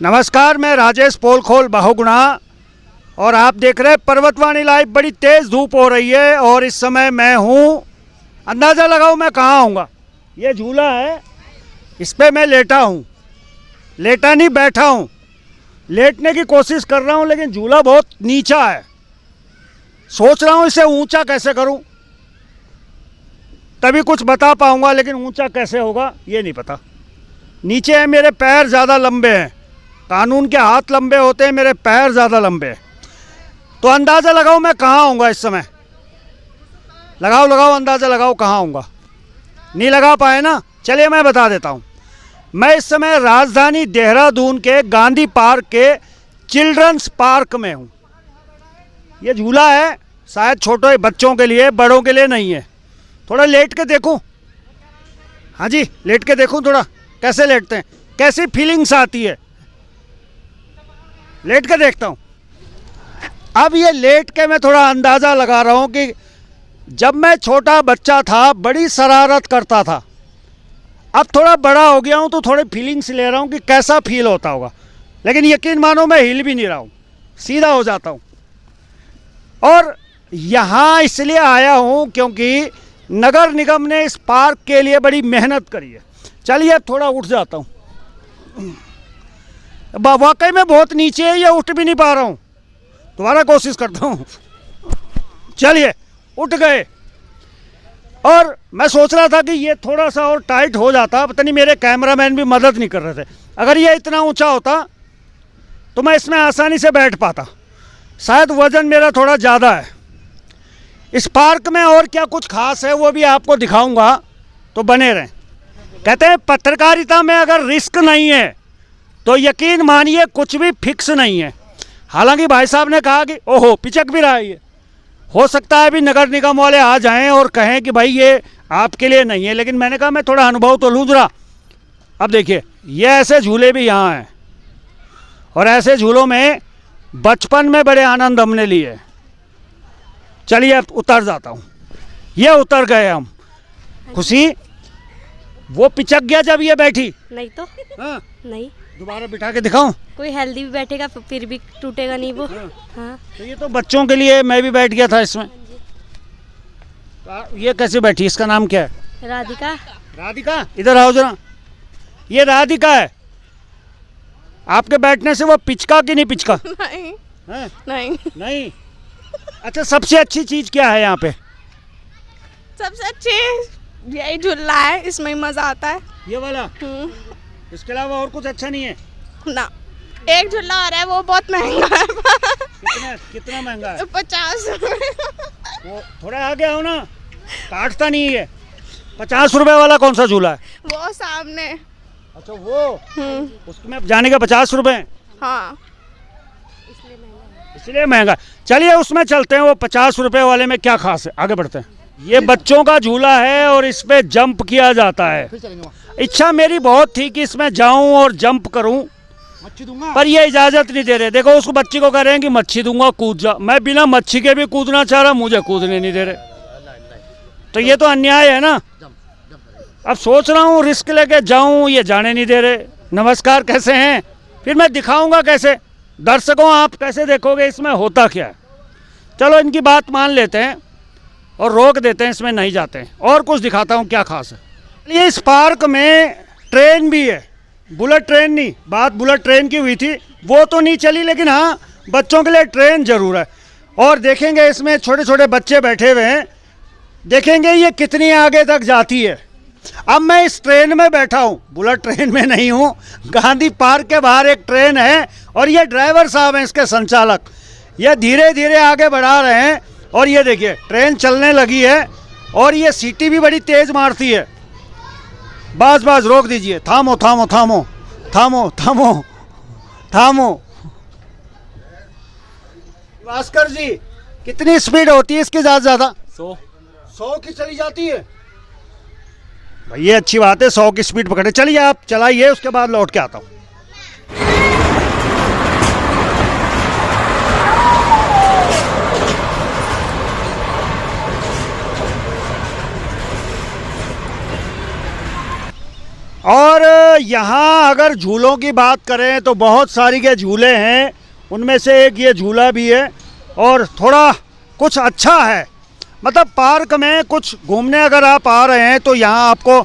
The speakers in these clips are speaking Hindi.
नमस्कार, मैं राजेश पोलखोल बहुगुणा और आप देख रहे हैं पर्वतवाणी लाइव। बड़ी तेज़ धूप हो रही है और इस समय मैं हूँ, अंदाज़ा लगाओ मैं कहाँ आऊँगा। ये झूला है, इस पर मैं लेटा हूँ, लेटा नहीं बैठा हूँ। लेटने की कोशिश कर रहा हूँ लेकिन झूला बहुत नीचा है। सोच रहा हूँ इसे ऊंचा कैसे करूँ, तभी कुछ बता पाऊँगा, लेकिन ऊंचा कैसे होगा ये नहीं पता। नीचे है, मेरे पैर ज़्यादा लंबे हैं। कानून के हाथ लंबे होते हैं, मेरे पैर ज़्यादा लंबे हैं। तो अंदाज़ा लगाओ मैं कहाँ आऊँगा इस समय। लगाओ अंदाज़ा लगाओ कहाँ आऊँगा। नहीं लगा पाए ना, चलिए मैं बता देता हूँ। मैं इस समय राजधानी देहरादून के गांधी पार्क के चिल्ड्रंस पार्क में हूँ। ये झूला है शायद छोटे बच्चों के लिए, बड़ों के लिए नहीं है। थोड़ा लेट के देखूँ, हाँ जी लेट के देखूँ थोड़ा, कैसे लेटते हैं, कैसी फीलिंग्स आती है। लेट के देखता हूँ। अब ये लेट के मैं थोड़ा अंदाज़ा लगा रहा हूँ कि जब मैं छोटा बच्चा था बड़ी शरारत करता था। अब थोड़ा बड़ा हो गया हूँ तो थोड़ी फीलिंग्स ले रहा हूँ कि कैसा फील होता होगा। लेकिन यकीन मानो मैं हिल भी नहीं रहा हूँ, सीधा हो जाता हूँ। और यहाँ इसलिए आया हूँ क्योंकि नगर निगम ने इस पार्क के लिए बड़ी मेहनत करी है। चलिए थोड़ा उठ जाता हूँ। वाकई में बहुत नीचे है, ये उठ भी नहीं पा रहा हूँ। दोबारा कोशिश करता हूँ। चलिए उठ गए। और मैं सोच रहा था कि ये थोड़ा सा और टाइट हो जाता, पता नहीं मेरे कैमरामैन भी मदद नहीं कर रहे थे। अगर ये इतना ऊंचा होता तो मैं इसमें आसानी से बैठ पाता। शायद वज़न मेरा थोड़ा ज़्यादा है। इस पार्क में और क्या कुछ खास है वो भी आपको दिखाऊंगा, तो बने रहें। कहते हैं पत्रकारिता में अगर रिस्क नहीं है तो यकीन मानिए कुछ भी फिक्स नहीं है। हालांकि भाई साहब ने कहा कि ओहो पिचक भी रहा है ये, हो सकता है अभी नगर निगम वाले आ जाएं और कहें कि भाई ये आपके लिए नहीं है, लेकिन मैंने कहा मैं थोड़ा अनुभव तो लूँ जरा। अब देखिए ये ऐसे झूले भी यहाँ हैं और ऐसे झूलों में बचपन में बड़े आनंद हमने लिए। चलिए अब उतर जाता हूँ। ये उतर गए हम। खुशी वो पिचक गया जब ये बैठी। नहीं तो हाँ? नहीं, दोबारा बिठा के दिखाऊं? कोई हेल्दी भी बैठेगा फिर भी टूटेगा नहीं वो। हाँ तो ये तो बच्चों के लिए, मैं भी बैठ गया था इसमें। ये कैसे बैठी, इसका नाम क्या है? राधिका। राधिका इधर आओ जरा। ये राधिका है। आपके बैठने से वो पिचका कि नहीं पिचका? नहीं है? नहीं नहीं। अच्छा सबसे अच्छी चीज क्या है यहाँ पे? सबसे अच्छी यही झूला है, इसमें ही मजा आता है। ये वाला? इसके अलावा और कुछ अच्छा नहीं है ना। एक झूला आ रहा है वो बहुत महंगा है। कितना महंगा है? 50। वो थोड़ा आगे आओ ना, काटता नहीं है। 50 रुपए वाला कौन सा झूला है? वो सामने। अच्छा वो, उसमें जाने का 50 रुपए? हाँ इसलिए महंगा। चलिए उसमें चलते हैं। वो 50 रुपए वाले में क्या खास है, आगे बढ़ते हैं। ये बच्चों का झूला है और इस पे जंप किया जाता है। इच्छा मेरी बहुत थी कि इसमें जाऊं और जंप करूं, पर ये इजाजत नहीं दे रहे। देखो उसको, बच्ची को कह रहे हैं कि मच्छी दूंगा कूद जा। मैं बिना मच्छी के भी कूदना चाह रहा, मुझे कूदने नहीं दे रहे। तो ये तो अन्याय है ना। अब सोच रहा हूँ रिस्क लेके जाऊं, ये जाने नहीं दे रहे। नमस्कार, कैसे हैं? फिर मैं दिखाऊंगा कैसे। दर्शकों आप कैसे देखोगे इसमें होता क्या है। चलो इनकी बात मान लेते हैं और रोक देते हैं, इसमें नहीं जाते हैं। और कुछ दिखाता हूँ क्या खास है। ये इस पार्क में ट्रेन भी है, बुलेट ट्रेन नहीं, बात बुलेट ट्रेन की हुई थी, वो तो नहीं चली, लेकिन हाँ बच्चों के लिए ट्रेन जरूर है। और देखेंगे इसमें छोटे छोटे बच्चे बैठे हुए हैं, देखेंगे ये कितनी आगे तक जाती है। अब मैं इस ट्रेन में बैठा हूँ, बुलेट ट्रेन में नहीं हूँ। गांधी पार्क के बाहर एक ट्रेन है और ये ड्राइवर साहब हैं इसके संचालक। ये धीरे धीरे आगे बढ़ा रहे हैं और ये देखिए ट्रेन चलने लगी है और ये सीटी भी बड़ी तेज मारती है। बस बस रोक दीजिए, थामो थामो थामो थामो थामो थामो। भास्कर जी कितनी स्पीड होती है इसकी? ज़्यादा 100 की चली जाती है भाई। ये अच्छी बात है, 100 की स्पीड पकड़े। चलिए आप चलाइए, उसके बाद लौट के आता हूँ। और यहाँ अगर झूलों की बात करें तो बहुत सारी के झूले हैं, उनमें से एक ये झूला भी है और थोड़ा कुछ अच्छा है। मतलब पार्क में कुछ घूमने अगर आप आ रहे हैं तो यहाँ आपको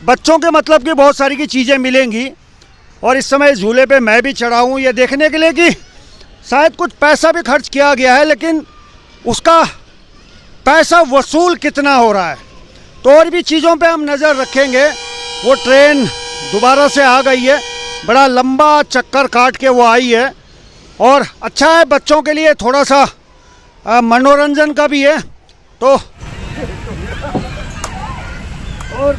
बच्चों के मतलब की बहुत सारी की चीज़ें मिलेंगी। और इस समय इस झूले पे मैं भी चढ़ा हूँ ये देखने के लिए कि शायद कुछ पैसा भी खर्च किया गया है, लेकिन उसका पैसा वसूल कितना हो रहा है। तो और भी चीज़ों पे हम नज़र रखेंगे। वो ट्रेन दोबारा से आ गई है, बड़ा लंबा चक्कर काट के वो आई है और अच्छा है, बच्चों के लिए थोड़ा सा मनोरंजन का भी है। तो और